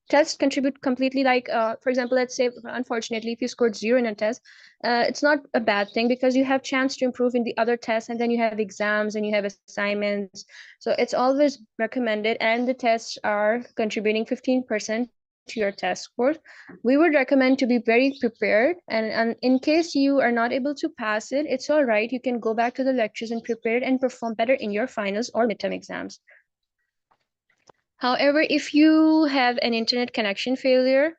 tests contribute completely, like for example, let's say unfortunately if you scored 0 in a test, it's not a bad thing, because you have chance to improve in the other tests, and then you have exams and you have assignments. So it's always recommended, and the tests are contributing 15% to your test score. We would recommend to be very prepared, and in case you are not able to pass it, it's all right. You can go back to the lectures and prepare it and perform better in your finals or midterm exams. However, if you have an internet connection failure,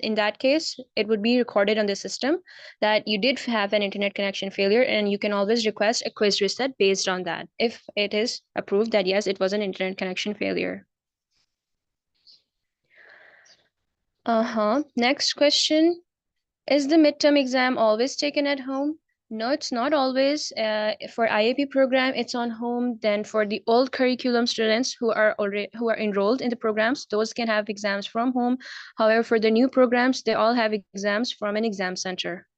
in that case, it would be recorded on the system that you did have an internet connection failure, and you can always request a quiz reset based on that, if it is approved that yes, it was an internet connection failure. Next question. Is the midterm exam always taken at home? No, it's not always. For IAP program, it's on home. Then for the old curriculum students who are enrolled in the programs, those can have exams from home. However, for the new programs, they all have exams from an exam center.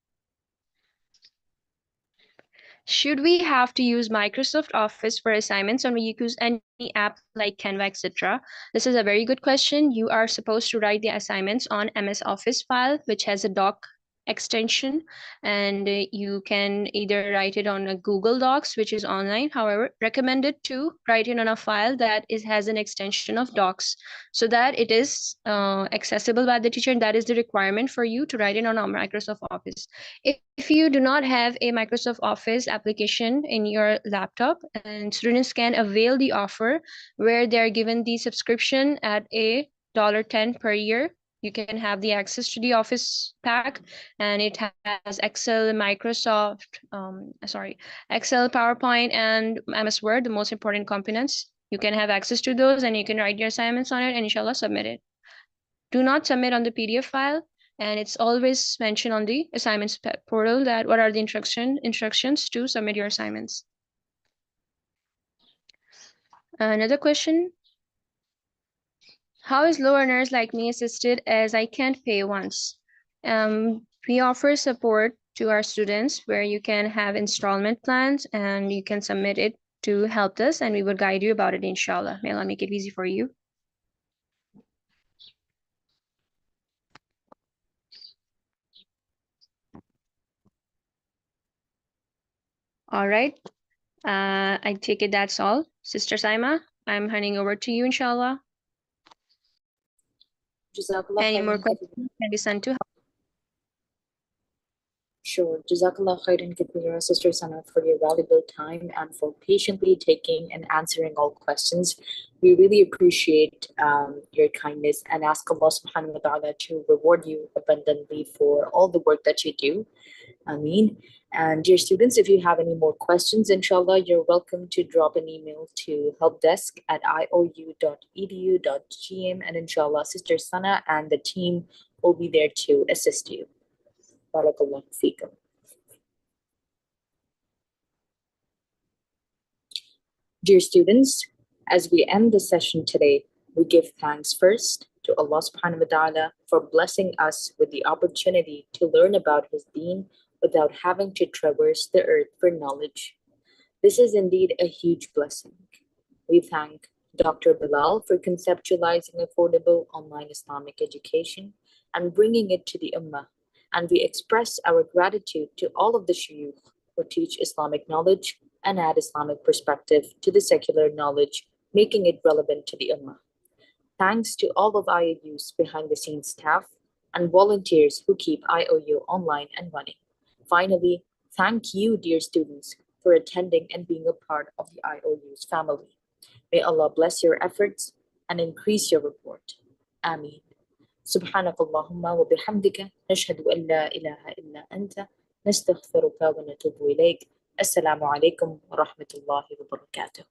Should we have to use Microsoft Office for assignments, or we use any app like Canva, etc.? This is a very good question. You are supposed to write the assignments on MS Office file, which has a doc extension, and you can either write it on a Google Docs, which is online. However, recommended to write it on a file that has an extension of Docs, so that it is accessible by the teacher, and that is the requirement for you to write it on a Microsoft Office. If you do not have a Microsoft Office application in your laptop, and students can avail the offer where they're given the subscription at $10 per year. You can have the access to the Office pack, and it has Excel, Excel, PowerPoint, and MS Word, the most important components. You can have access to those, and you can write your assignments on it, and inshallah submit it. Do not submit on the PDF file, and it's always mentioned on the assignments portal that what are the instructions to submit your assignments. Another question. How is low earners like me assisted, as I can't pay once? We offer support to our students where you can have installment plans, and you can submit it to help us, and we will guide you about it, inshallah. May Allah make it easy for you. All right. I take it that's all. Sister Saima, I'm handing over to you, inshallah. Jazakallah Any more khairan questions kathira. can be sent to? Sure. Jazakallah khairan kathira, Sister Sana, for your valuable time and for patiently taking and answering all questions. We really appreciate your kindness and ask Allah subhanahu wa ta'ala to reward you abundantly for all the work that you do. Ameen. And dear students, if you have any more questions, inshallah, you're welcome to drop an email to helpdesk@iou.edu.gm, and inshallah, Sister Sana and the team will be there to assist you. Barakallahu feekum. Dear students, as we end the session today, we give thanks first to Allah subhanahu wa ta'ala for blessing us with the opportunity to learn about His deen without having to traverse the earth for knowledge. This is indeed a huge blessing. We thank Dr. Bilal for conceptualizing affordable online Islamic education and bringing it to the Ummah, and we express our gratitude to all of the shuyukh who teach Islamic knowledge and add Islamic perspective to the secular knowledge, making it relevant to the Ummah. Thanks to all of IOU's behind the scenes staff and volunteers who keep IOU online and running. Finally, thank you, dear students, for attending and being a part of the IOU's family. May Allah bless your efforts and increase your reward. Ameen. سبحانك اللهم وبحمدك نشهد أن لا إله إلا أنت نستغفرك ونتوب إليك. السلام عليكم ورحمة الله وبركاته.